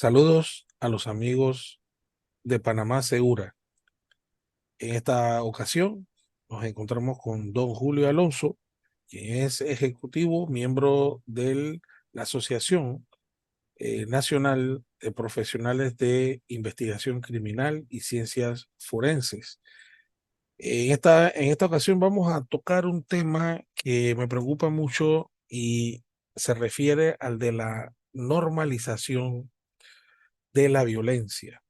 Saludos a los amigos de Panamá Segura. En esta ocasión nos encontramos con don Julio Alonso, quien es ejecutivo, miembro de la Asociación Nacional de Profesionales de Investigación Criminal y Ciencias Forenses. En esta ocasión vamos a tocar un tema que me preocupa mucho y se refiere al de la normalización de la violencia.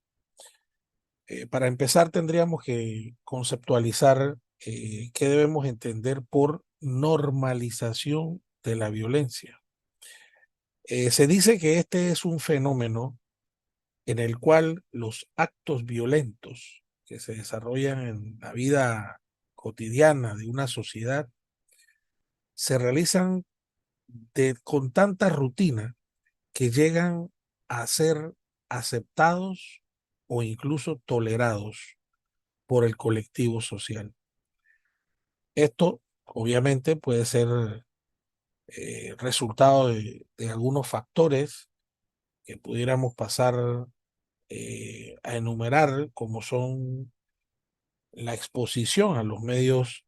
Para empezar, tendríamos que conceptualizar qué debemos entender por normalización de la violencia. Se dice que este es un fenómeno en el cual los actos violentos que se desarrollan en la vida cotidiana de una sociedad se realizan con tanta rutina que llegan a ser aceptados o incluso tolerados por el colectivo social. Esto obviamente puede ser resultado de algunos factores que pudiéramos pasar a enumerar, como son la exposición a los medios,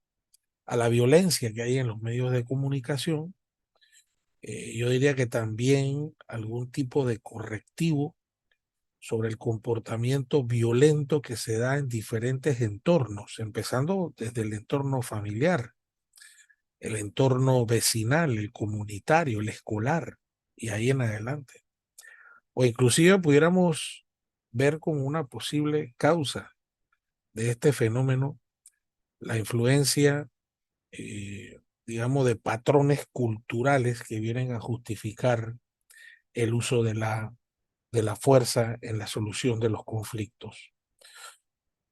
a la violencia que hay en los medios de comunicación. Yo diría que también algún tipo de correctivo sobre el comportamiento violento que se da en diferentes entornos, empezando desde el entorno familiar, el entorno vecinal, el comunitario, el escolar, y ahí en adelante. O inclusive pudiéramos ver como una posible causa de este fenómeno la influencia, digamos, de patrones culturales que vienen a justificar el uso de la fuerza en la solución de los conflictos.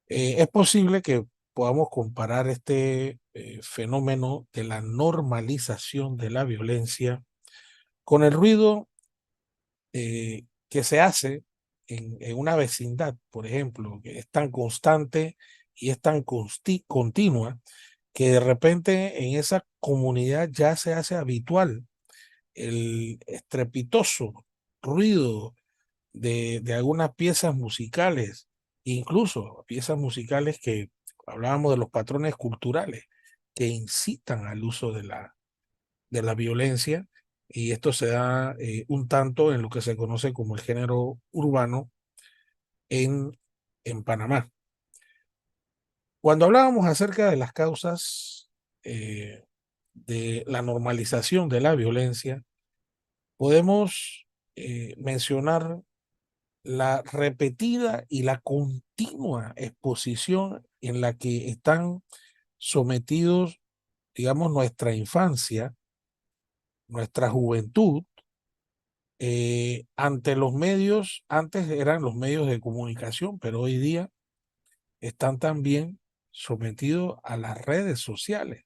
Es posible que podamos comparar este fenómeno de la normalización de la violencia con el ruido que se hace en una vecindad, por ejemplo, que es tan constante y es tan continua que de repente en esa comunidad ya se hace habitual el estrepitoso ruido de algunas piezas musicales, incluso piezas musicales que hablábamos de los patrones culturales que incitan al uso de la violencia, y esto se da un tanto en lo que se conoce como el género urbano en, en Panamá. Cuando hablábamos acerca de las causas de la normalización de la violencia, podemos mencionar la repetida y la continua exposición en la que están sometidos, digamos, nuestra infancia, nuestra juventud, ante los medios. Antes eran los medios de comunicación, pero hoy día están también sometidos a las redes sociales.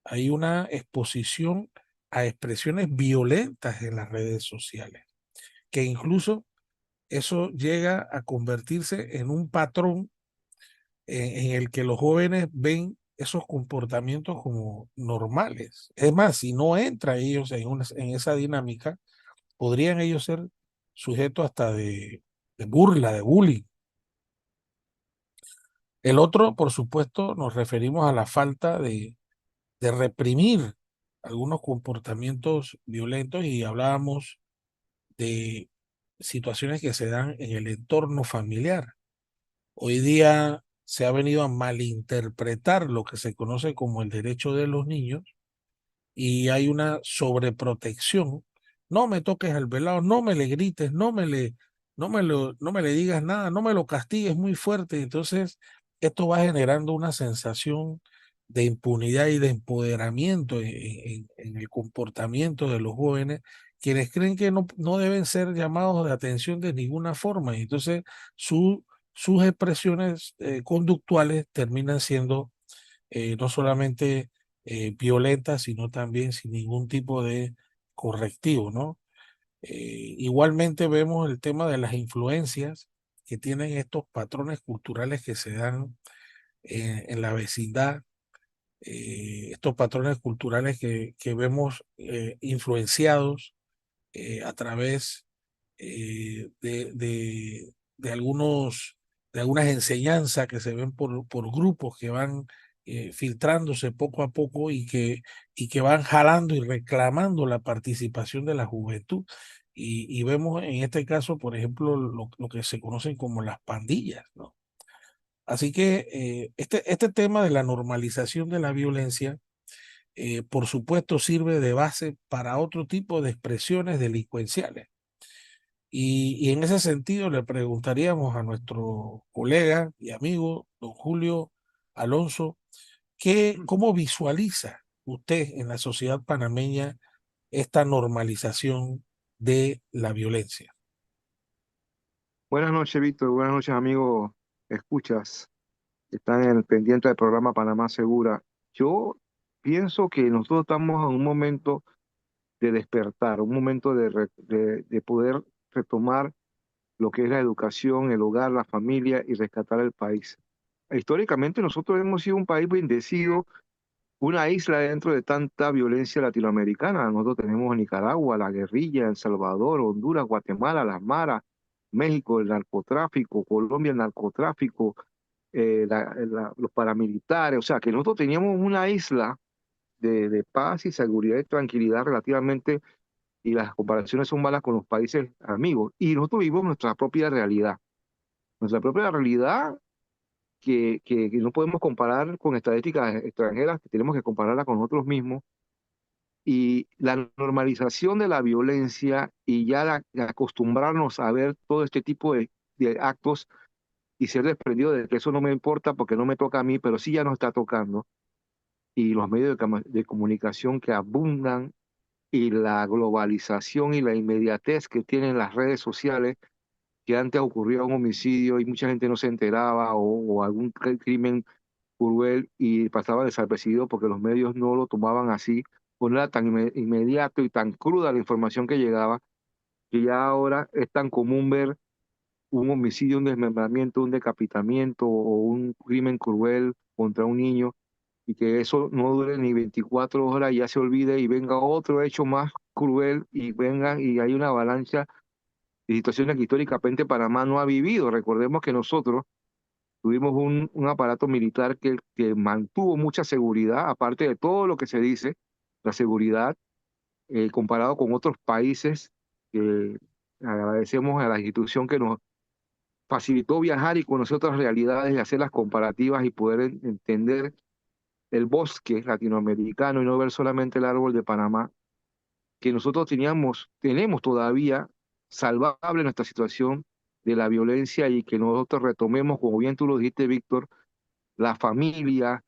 Hay una exposición a expresiones violentas en las redes sociales, que incluso eso llega a convertirse en un patrón en el que los jóvenes ven esos comportamientos como normales. Es más, si no entran ellos en esa dinámica, podrían ellos ser sujetos hasta de burla, de bullying. El otro, por supuesto, nos referimos a la falta de reprimir algunos comportamientos violentos, y hablábamos de situaciones que se dan en el entorno familiar. Hoy día se ha venido a malinterpretar lo que se conoce como el derecho de los niños, y hay una sobreprotección. No me toques al velado, no me le grites, no me le digas nada, no me lo castigues muy fuerte. Entonces, esto va generando una sensación de impunidad y de empoderamiento en el comportamiento de los jóvenes, quienes creen que no deben ser llamados de atención de ninguna forma. Y entonces, sus expresiones conductuales terminan siendo no solamente violentas, sino también sin ningún tipo de correctivo, ¿no? Igualmente vemos el tema de las influencias que tienen estos patrones culturales que se dan en la vecindad, estos patrones culturales que vemos influenciados a través de algunas enseñanzas que se ven por grupos que van filtrándose poco a poco y que van jalando y reclamando la participación de la juventud. Y vemos en este caso, por ejemplo, lo que se conocen como las pandillas, ¿no? Así que este tema de la normalización de la violencia, por supuesto, sirve de base para otro tipo de expresiones delincuenciales. Y en ese sentido le preguntaríamos a nuestro colega y amigo, don Julio Alonso, ¿cómo visualiza usted en la sociedad panameña esta normalización de la violencia? Buenas noches, Víctor. Buenas noches, amigos. Escuchas, que están en el pendiente del programa Panamá Segura. Yo pienso que nosotros estamos en un momento de despertar, un momento de poder retomar lo que es la educación, el hogar, la familia y rescatar el país. Históricamente nosotros hemos sido un país bendecido, una isla dentro de tanta violencia latinoamericana. Nosotros tenemos Nicaragua, la guerrilla, El Salvador, Honduras, Guatemala, las maras, México, el narcotráfico, Colombia, el narcotráfico, los paramilitares. O sea, que nosotros teníamos una isla de paz y seguridad y tranquilidad relativamente, y las comparaciones son malas con los países amigos. Y nosotros vivimos nuestra propia realidad que no podemos comparar con estadísticas extranjeras, que tenemos que compararla con nosotros mismos. Y la normalización de la violencia y ya acostumbrarnos a ver todo este tipo de actos y ser desprendido de que eso no me importa porque no me toca a mí, pero sí ya nos está tocando. Y los medios de comunicación que abundan y la globalización y la inmediatez que tienen las redes sociales, que antes ocurría un homicidio y mucha gente no se enteraba, o algún crimen cruel y pasaba desapercibido porque los medios no lo tomaban así, o no era tan inmediato y tan cruda la información que llegaba, que ya ahora es tan común ver un homicidio, un desmembramiento, un decapitamiento o un crimen cruel contra un niño, y que eso no dure ni 24 horas y ya se olvide y venga otro hecho más cruel y venga y hay una avalancha de situaciones que históricamente Panamá no ha vivido. Recordemos que nosotros tuvimos un aparato militar que mantuvo mucha seguridad, aparte de todo lo que se dice, la seguridad, comparado con otros países, que agradecemos a la institución que nos facilitó viajar y conocer otras realidades y hacer las comparativas y poder entender el bosque latinoamericano y no ver solamente el árbol de Panamá, que nosotros tenemos todavía salvable nuestra situación de la violencia, y que nosotros retomemos, como bien tú lo dijiste, Víctor, la familia,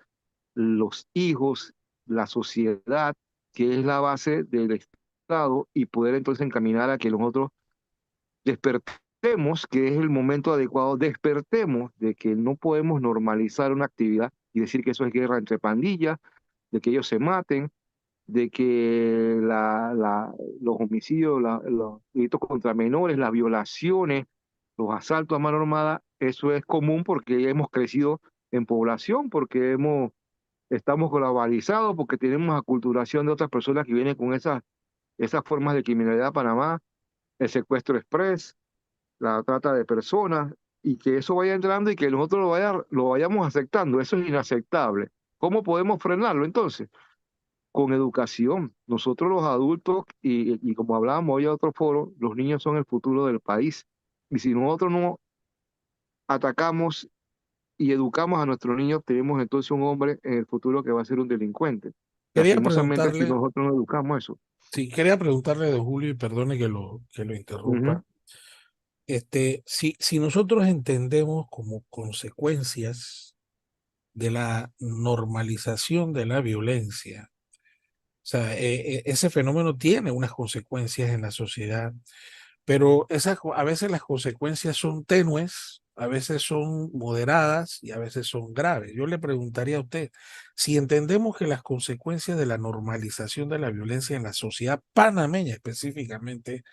los hijos, la sociedad, que es la base del Estado, y poder entonces encaminar a que nosotros despertemos, que es el momento adecuado, despertemos de que no podemos normalizar una actividad y decir que eso es guerra entre pandillas, de que ellos se maten, de que los homicidios, los delitos contra menores, las violaciones, los asaltos a mano armada, eso es común porque hemos crecido en población, porque estamos globalizados, porque tenemos aculturación de otras personas que vienen con esas formas de criminalidad a Panamá, el secuestro express, la trata de personas, y que eso vaya entrando y que nosotros lo vayamos aceptando. Eso es inaceptable. ¿Cómo podemos frenarlo entonces? Con educación. Nosotros los adultos, y como hablábamos hoy en otro foro, los niños son el futuro del país. Y si nosotros no atacamos y educamos a nuestros niños, tenemos entonces un hombre en el futuro que va a ser un delincuente. Quería Lastimosamente, si preguntarle, nosotros no educamos eso. sí, quería preguntarle, don Julio, y perdone que lo Ujú. interrumpa. Si nosotros entendemos como consecuencias de la normalización de la violencia, o sea, ese fenómeno tiene unas consecuencias en la sociedad, pero a veces las consecuencias son tenues, a veces son moderadas y a veces son graves. Yo le preguntaría a usted, si entendemos que las consecuencias de la normalización de la violencia en la sociedad panameña específicamente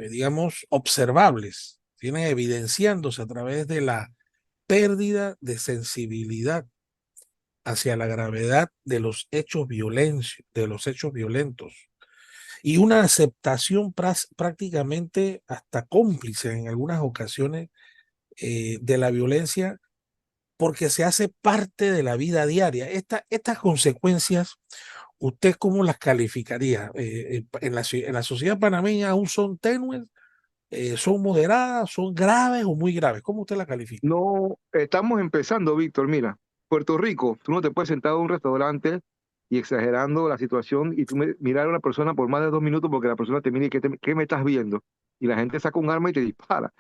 digamos, observables, vienen evidenciándose a través de la pérdida de sensibilidad hacia la gravedad de los hechos violentos, y una aceptación prácticamente hasta cómplice en algunas ocasiones de la violencia porque se hace parte de la vida diaria. Estas consecuencias, ¿usted cómo las calificaría? En la sociedad panameña aún son tenues, son moderadas, son graves o muy graves. ¿Cómo usted las califica? No, estamos empezando, Víctor. Mira, Puerto Rico, tú no te puedes sentar a un restaurante y exagerando la situación y tú mirar a una persona por más de 2 minutos porque la persona te mira y ¿qué me estás viendo? Y la gente saca un arma y te dispara.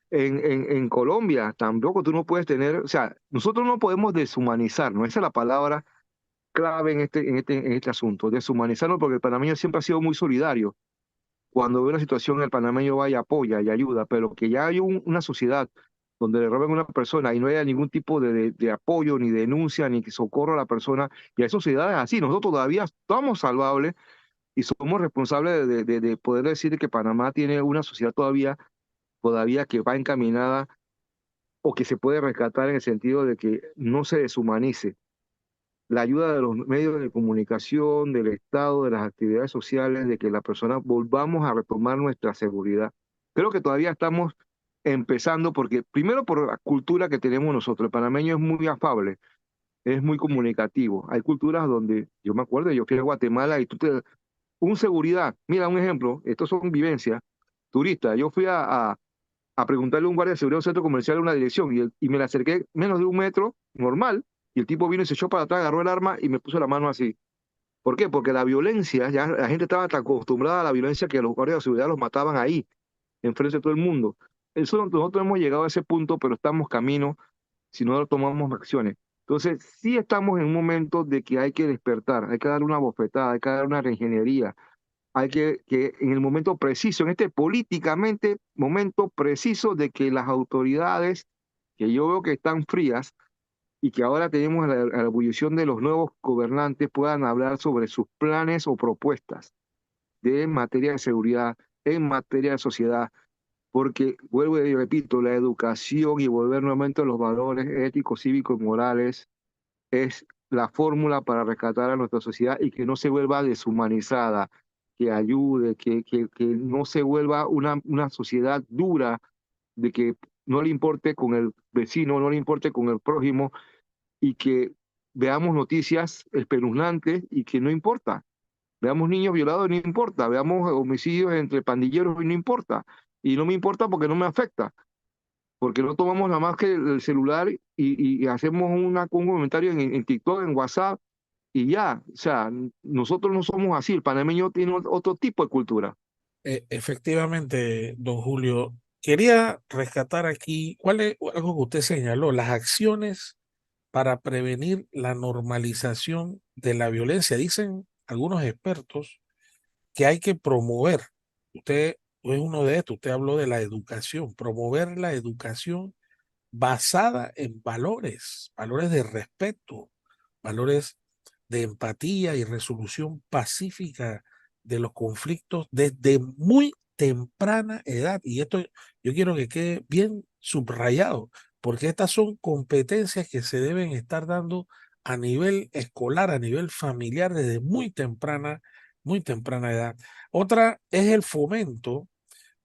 En Colombia tampoco tú no puedes tener, o sea, nosotros no podemos deshumanizarnos, esa es la palabra clave en este asunto, deshumanizarnos porque el panameño siempre ha sido muy solidario. Cuando ve una situación, el panameño va y apoya y ayuda, pero que ya hay una sociedad donde le roben a una persona y no haya ningún tipo de apoyo, ni denuncia, ni que socorro a la persona, y hay sociedades así, nosotros todavía estamos salvables y somos responsables de poder decir que Panamá tiene una sociedad todavía que va encaminada o que se puede rescatar en el sentido de que no se deshumanice. La ayuda de los medios de comunicación, del Estado, de las actividades sociales, de que las personas volvamos a retomar nuestra seguridad. Creo que todavía estamos empezando porque, primero por la cultura que tenemos nosotros, el panameño es muy afable, es muy comunicativo. Hay culturas donde, yo me acuerdo, yo fui a Guatemala y un seguridad, mira un ejemplo, estos son vivencias turistas. Yo fui a preguntarle a un guardia de seguridad de un centro comercial una dirección y me le acerqué menos de 1 metro, normal, y el tipo vino y se echó para atrás, agarró el arma y me puso la mano así. ¿Por qué? Porque la violencia, ya la gente estaba tan acostumbrada a la violencia que los guardias de seguridad los mataban ahí, enfrente de todo el mundo. Nosotros hemos llegado a ese punto, pero estamos camino si no tomamos acciones. Entonces, sí estamos en un momento de que hay que despertar, hay que dar una bofetada, hay que dar una reingeniería, hay que en el momento preciso, en este políticamente momento preciso de que las autoridades, que yo veo que están frías y que ahora tenemos la ebullición de los nuevos gobernantes, puedan hablar sobre sus planes o propuestas de materia de seguridad, en materia de sociedad, porque vuelvo y repito, la educación y volver nuevamente a los valores éticos, cívicos y morales es la fórmula para rescatar a nuestra sociedad y que no se vuelva deshumanizada, que ayude, que no se vuelva una sociedad dura, de que no le importe con el vecino, no le importe con el prójimo y que veamos noticias espeluznantes y que no importa. Veamos niños violados y no importa, veamos homicidios entre pandilleros y no importa. Y no me importa porque no me afecta, porque no tomamos nada más que el celular y hacemos un comentario en TikTok, en WhatsApp y ya. O sea, nosotros no somos así, el panameño tiene otro tipo de cultura. Efectivamente, don Julio, quería rescatar aquí cuál es algo que usted señaló, las acciones para prevenir la normalización de la violencia. Dicen algunos expertos que hay que promover. Usted es uno de estos, usted habló de la educación, promover la educación basada en valores, valores de respeto, valores de empatía y resolución pacífica de los conflictos desde muy temprana edad. Y esto yo quiero que quede bien subrayado, porque estas son competencias que se deben estar dando a nivel escolar, a nivel familiar, desde muy temprana edad. Otra es el fomento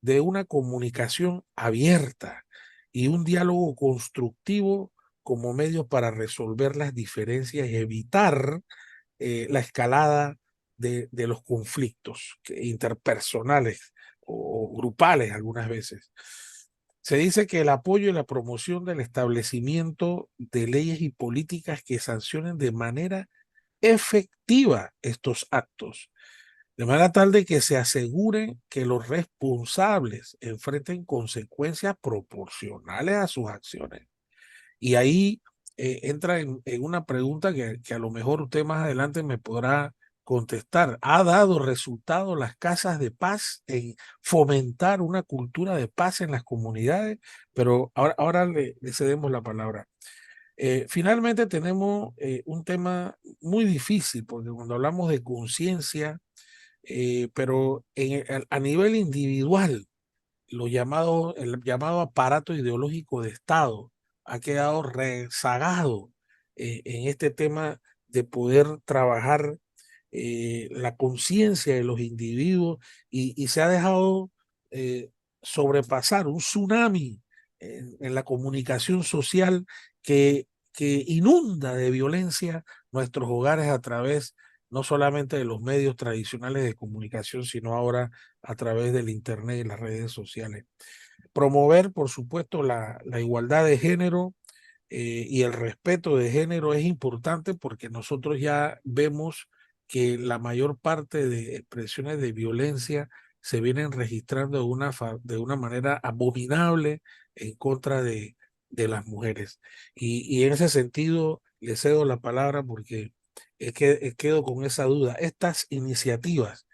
de una comunicación abierta y un diálogo constructivo como medio para resolver las diferencias y evitar la escalada de los conflictos interpersonales o grupales algunas veces. Se dice que el apoyo y la promoción del establecimiento de leyes y políticas que sancionen de manera efectiva estos actos de manera tal de que se asegure que los responsables enfrenten consecuencias proporcionales a sus acciones. Y ahí entra en una pregunta que a lo mejor usted más adelante me podrá contestar. ¿Ha dado resultado las casas de paz en fomentar una cultura de paz en las comunidades? Pero ahora le cedemos la palabra. Finalmente tenemos un tema muy difícil, porque cuando hablamos de conciencia, pero a nivel individual, el llamado aparato ideológico de Estado ha quedado rezagado en este tema de poder trabajar la conciencia de los individuos y se ha dejado sobrepasar un tsunami en la comunicación social que inunda de violencia nuestros hogares a través no solamente de los medios tradicionales de comunicación, sino ahora a través del Internet y las redes sociales. Promover, por supuesto, la igualdad de género y el respeto de género es importante porque nosotros ya vemos que la mayor parte de expresiones de violencia se vienen registrando de una manera abominable en contra de las mujeres. Y en ese sentido, le cedo la palabra porque es que quedo con esa duda. Estas iniciativas,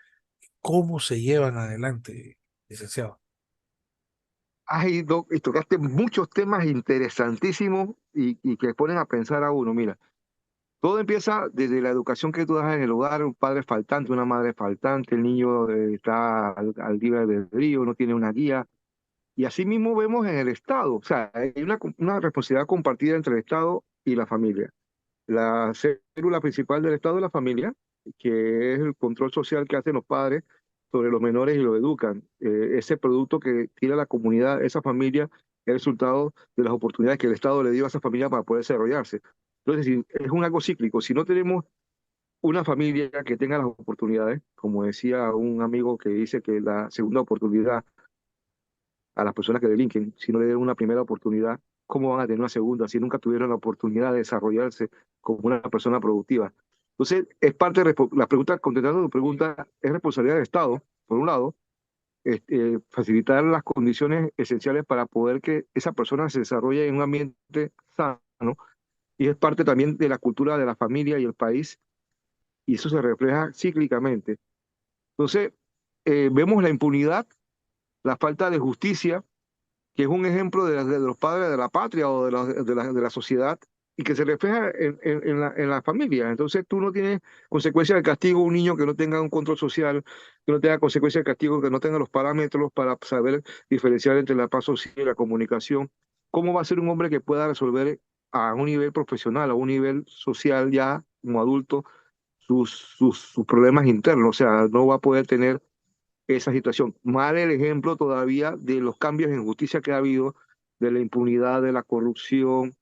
¿cómo se llevan adelante, licenciado? Y tocaste muchos temas interesantísimos y que ponen a pensar a uno. Mira, todo empieza desde la educación que tú das en el hogar, un padre faltante, una madre faltante, el niño está al libre albedrío, no tiene una guía. Y así mismo vemos en el Estado, o sea, hay una responsabilidad compartida entre el Estado y la familia. La célula principal del Estado es la familia, que es el control social que hacen los padres sobre los menores y los educan. Ese producto que tira la comunidad, esa familia, es el resultado de las oportunidades que el Estado le dio a esa familia para poder desarrollarse. Entonces, es un algo cíclico. Si no tenemos una familia que tenga las oportunidades, como decía un amigo que dice que la segunda oportunidad a las personas que delinquen, si no le dieron una primera oportunidad, ¿cómo van a tener una segunda si nunca tuvieron la oportunidad de desarrollarse como una persona productiva? Entonces, es parte de la pregunta, contestando tu pregunta, es responsabilidad del Estado, por un lado, facilitar las condiciones esenciales para poder que esa persona se desarrolle en un ambiente sano, y es parte también de la cultura de la familia y el país, y eso se refleja cíclicamente. Entonces, vemos la impunidad, la falta de justicia, que es un ejemplo de los padres de la patria o de la sociedad y que se refleja en la familia. Entonces tú no tienes consecuencia del castigo un niño que no tenga un control social, que no tenga consecuencia del castigo, que no tenga los parámetros para saber diferenciar entre la paz social y la comunicación. ¿Cómo va a ser un hombre que pueda resolver a un nivel profesional, a un nivel social ya como adulto, sus problemas internos? O sea, no va a poder tener esa situación. Mal el ejemplo todavía de los cambios en justicia que ha habido, de la impunidad, de la corrupción,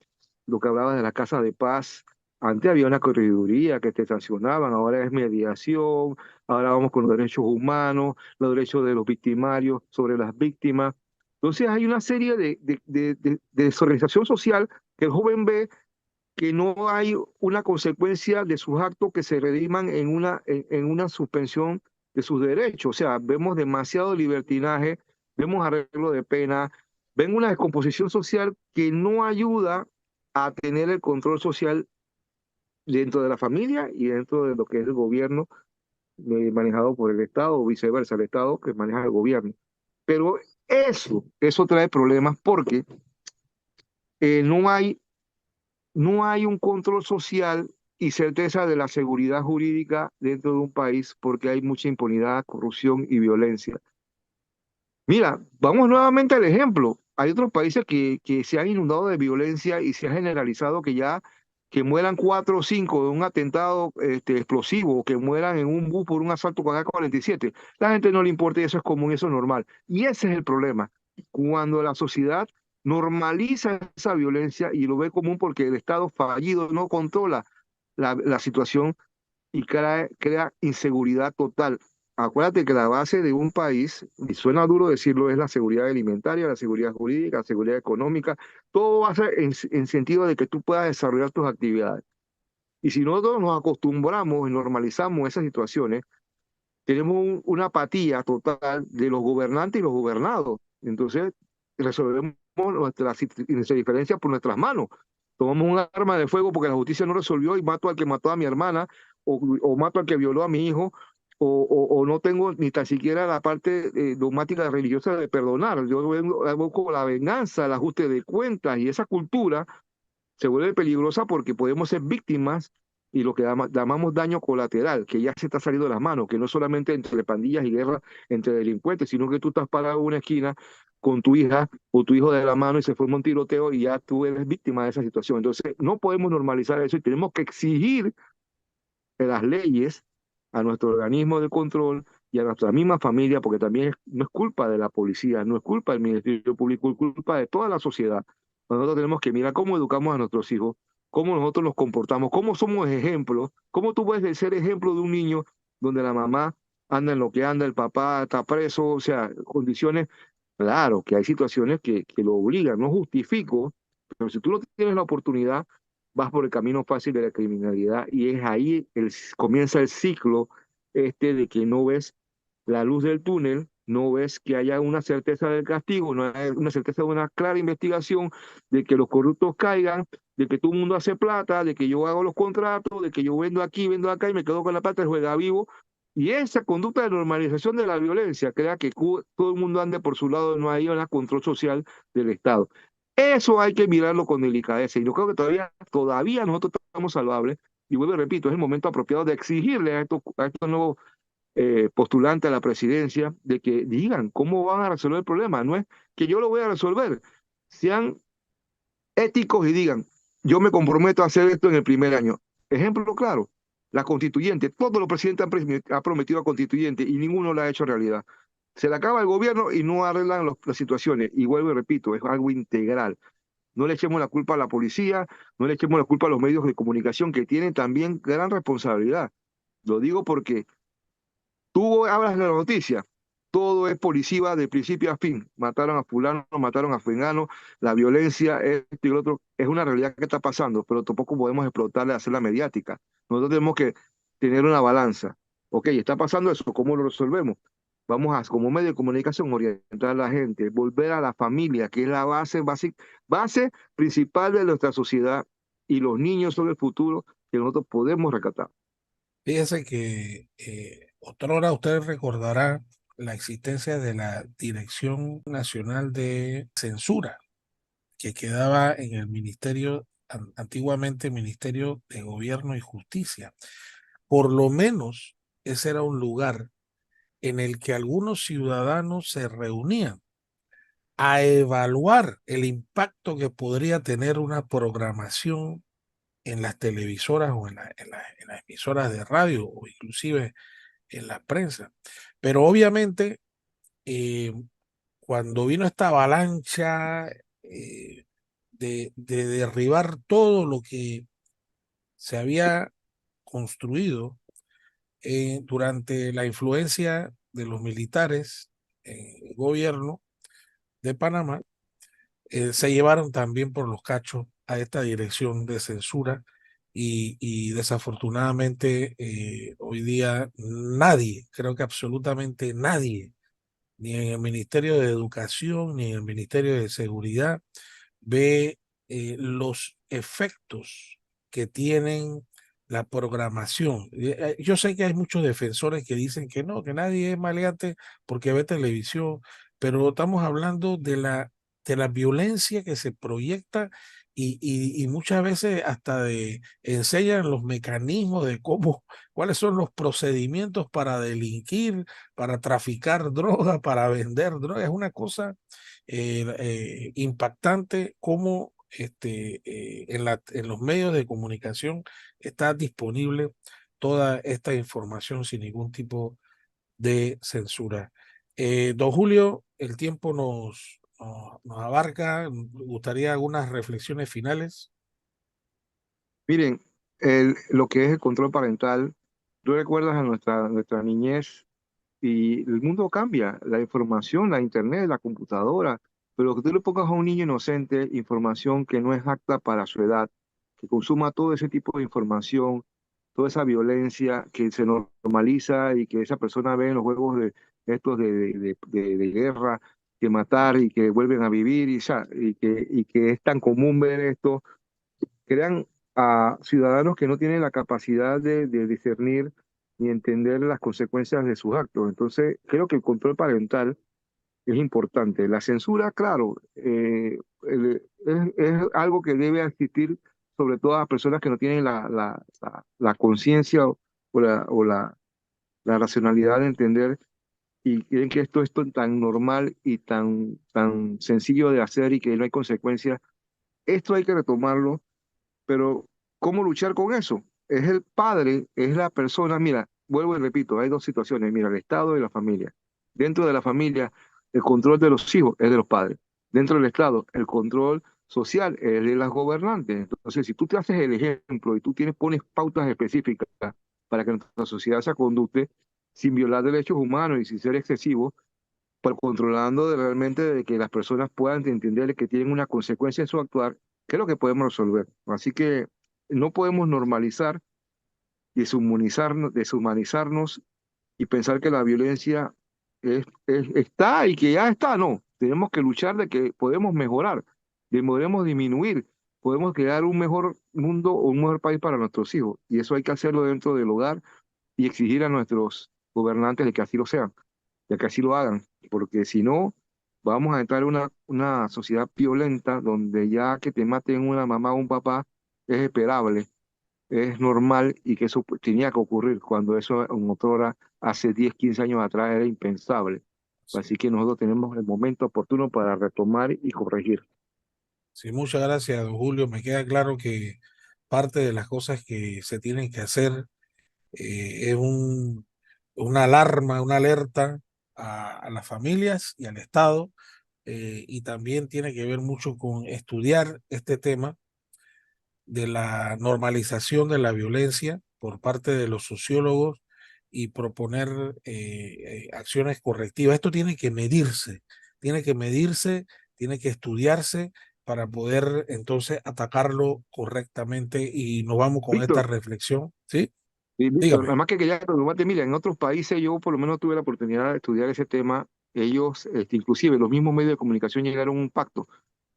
lo que hablaba de la Casa de Paz. Antes había una correduría que te sancionaban, ahora es mediación, ahora vamos con los derechos humanos, los derechos de los victimarios sobre las víctimas. Entonces hay una serie de desorganización social que el joven ve que no hay una consecuencia de sus actos que se rediman en una suspensión de sus derechos. O sea, vemos demasiado libertinaje, vemos arreglo de pena, ven una descomposición social que no ayuda a tener el control social dentro de la familia y dentro de lo que es el gobierno manejado por el Estado o viceversa, el Estado que maneja el gobierno. Pero eso trae problemas porque no hay no hay un control social y certeza de la seguridad jurídica dentro de un país porque hay mucha impunidad, corrupción y violencia. Mira, vamos nuevamente al ejemplo. Hay otros países que se han inundado de violencia y se ha generalizado que ya que mueran 4 o 5 de un atentado explosivo o que mueran en un bus por un asalto con AK-47. La gente no le importa y eso es común, eso es normal. Y ese es el problema. Cuando la sociedad normaliza esa violencia y lo ve común porque el Estado fallido no controla la situación y crea inseguridad total. Acuérdate que la base de un país, y suena duro decirlo, es la seguridad alimentaria, la seguridad jurídica, la seguridad económica. Todo va a ser en sentido de que tú puedas desarrollar tus actividades. Y si nosotros nos acostumbramos y normalizamos esas situaciones, tenemos una apatía total de los gobernantes y los gobernados. Entonces, resolvemos nuestra diferencia por nuestras manos. Tomamos un arma de fuego porque la justicia no resolvió y mato al que mató a mi hermana o mato al que violó a mi hijo o no tengo ni tan siquiera la parte dogmática religiosa de perdonar. Yo busco la venganza, el ajuste de cuentas y esa cultura se vuelve peligrosa porque podemos ser víctimas y lo que llamamos daño colateral, que ya se está saliendo de las manos, que no solamente entre pandillas y guerras entre delincuentes, sino que tú estás parado en una esquina con tu hija o tu hijo de la mano y se forma un tiroteo y ya tú eres víctima de esa situación. Entonces, no podemos normalizar eso y tenemos que exigir de las leyes a nuestro organismo de control y a nuestra misma familia, porque también no es culpa de la policía, no es culpa del Ministerio Público, es culpa de toda la sociedad. Nosotros tenemos que mirar cómo educamos a nuestros hijos, cómo nosotros nos comportamos, cómo somos ejemplos, cómo tú puedes ser ejemplo de un niño donde la mamá anda en lo que anda, el papá está preso, o sea, condiciones, claro que hay situaciones que lo obligan, no justifico, pero si tú no tienes la oportunidad, vas por el camino fácil de la criminalidad y es ahí comienza el ciclo de que no ves la luz del túnel, no ves que haya una certeza del castigo, no hay una certeza de una clara investigación, de que los corruptos caigan, de que todo el mundo hace plata, de que yo hago los contratos, de que yo vendo aquí, vendo acá y me quedo con la plata, el juega vivo. Y esa conducta de normalización de la violencia crea que todo el mundo ande por su lado, no hay un control social del Estado. Eso hay que mirarlo con delicadeza. Y yo creo que todavía nosotros estamos salvables. Y vuelvo y repito, es el momento apropiado de exigirle a estos nuevos postulantes a la presidencia de que digan cómo van a resolver el problema. No es que yo lo voy a resolver. Sean éticos y digan, yo me comprometo a hacer esto en el primer año. Ejemplo claro, la constituyente. Todos los presidentes han prometido a constituyente y ninguno la ha hecho realidad. Se le acaba el gobierno y no arreglan las situaciones. Y vuelvo y repito, es algo integral. No le echemos la culpa a la policía, no le echemos la culpa a los medios de comunicación que tienen también gran responsabilidad. Lo digo porque tú hablas de la noticia, todo es policía de principio a fin. Mataron a fulano, mataron a fulano, la violencia, esto y lo otro, es una realidad que está pasando, pero tampoco podemos explotarle, hacerla mediática. Nosotros tenemos que tener una balanza. Ok, está pasando eso, ¿cómo lo resolvemos? Vamos a, como medio de comunicación, orientar a la gente, volver a la familia, que es la base principal de nuestra sociedad, y los niños son el futuro que nosotros podemos rescatar. Fíjese que otrora usted recordará la existencia de la Dirección Nacional de Censura, que quedaba en el Ministerio, antiguamente Ministerio de Gobierno y Justicia. Por lo menos ese era un lugar en el que algunos ciudadanos se reunían a evaluar el impacto que podría tener una programación en las televisoras o en las emisoras de radio o inclusive en la prensa. Pero obviamente, eh, cuando vino esta avalancha de derribar todo lo que se había construido durante la influencia de los militares en el gobierno de Panamá, se llevaron también por los cachos a esta dirección de censura y desafortunadamente hoy día nadie, creo que absolutamente nadie, ni en el Ministerio de Educación ni en el Ministerio de Seguridad, ve los efectos que tienen la programación. Yo sé que hay muchos defensores que dicen que no, que nadie es maleante porque ve televisión, pero estamos hablando de la violencia que se proyecta y muchas veces hasta enseñan los mecanismos de cómo, cuáles son los procedimientos para delinquir, para traficar droga, para vender droga. Es una cosa impactante cómo en los medios de comunicación está disponible toda esta información sin ningún tipo de censura. Don Julio, el tiempo nos abarca. Me gustaría algunas reflexiones finales. Miren, lo que es el control parental, tú recuerdas a nuestra niñez y el mundo cambia, la información, la internet, la computadora, pero que tú le pongas a un niño inocente información que no es apta para su edad, que consuma todo ese tipo de información, toda esa violencia que se normaliza y que esa persona ve en los juegos estos de guerra, que matar y que vuelven a vivir y que es tan común ver esto, crean a ciudadanos que no tienen la capacidad de discernir ni entender las consecuencias de sus actos. Entonces, creo que el control parental es importante. La censura, claro, es algo que debe existir sobre todo a las personas que no tienen la conciencia o la racionalidad de entender y creen que esto es tan normal y tan sencillo de hacer y que no hay consecuencias. Esto hay que retomarlo, pero ¿cómo luchar con eso? Es el padre, es la persona. Mira, vuelvo y repito, hay dos situaciones, mira, el Estado y la familia. Dentro de la familia, el control de los hijos es de los padres. Dentro del Estado, el control social es de las gobernantes. Entonces, si tú te haces el ejemplo y tú pones pautas específicas para que nuestra sociedad se conducte sin violar derechos humanos y sin ser excesivos, por controlando realmente de que las personas puedan entender que tienen una consecuencia en su actuar, ¿qué es lo que podemos resolver? Así que no podemos normalizar, deshumanizarnos y pensar que la violencia está y que ya está. No, tenemos que luchar de que podemos mejorar, de podemos disminuir, podemos crear un mejor mundo o un mejor país para nuestros hijos. Y eso hay que hacerlo dentro del hogar y exigir a nuestros gobernantes de que así lo sean, de que así lo hagan, porque si no, vamos a entrar en una sociedad violenta donde ya que te maten una mamá o un papá es esperable, es normal y que eso tenía que ocurrir cuando eso en otrora, hace 10 15 años atrás, era impensable. Sí, Así que nosotros tenemos el momento oportuno para retomar y corregir. sí, muchas gracias, don Julio. Me queda claro que parte de las cosas que se tienen que hacer es una alarma, una alerta a las familias y al Estado, y también tiene que ver mucho con estudiar este tema de la normalización de la violencia por parte de los sociólogos y proponer acciones correctivas. Esto tiene que medirse, tiene que estudiarse para poder entonces atacarlo correctamente, y nos vamos con esta Víctor, reflexión. ¿Sí? y Víctor, Dígame. además que quería preguntarte, mira, en otros países yo por lo menos tuve la oportunidad de estudiar ese tema. Ellos, inclusive los mismos medios de comunicación llegaron a un pacto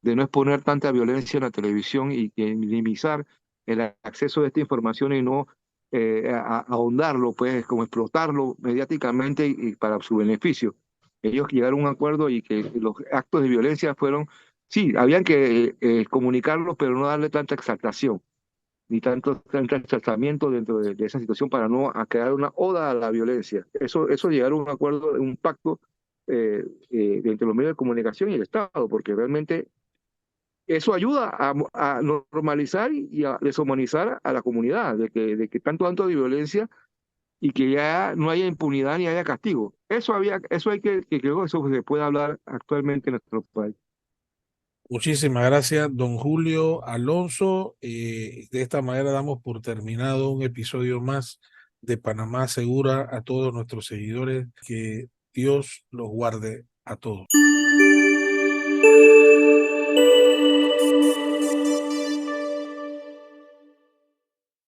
de no exponer tanta violencia en la televisión y que minimizar el acceso de esta información y no ahondarlo, pues, como explotarlo mediáticamente y para su beneficio. Ellos llegaron a un acuerdo y que los actos de violencia fueron, sí, habían que comunicarlos, pero no darle tanta exaltación ni tanto tratamiento dentro de esa situación para no crear una oda a la violencia. Eso llegaron a un acuerdo, un pacto entre los medios de comunicación y el Estado, porque realmente eso ayuda a normalizar y a deshumanizar a la comunidad, de que tanto de violencia y que ya no haya impunidad ni haya castigo. Eso hay que creo que eso se puede hablar actualmente en nuestro país. Muchísimas gracias, don Julio Alonso. De esta manera damos por terminado un episodio más de Panamá Segura. A todos nuestros seguidores, que Dios los guarde a todos.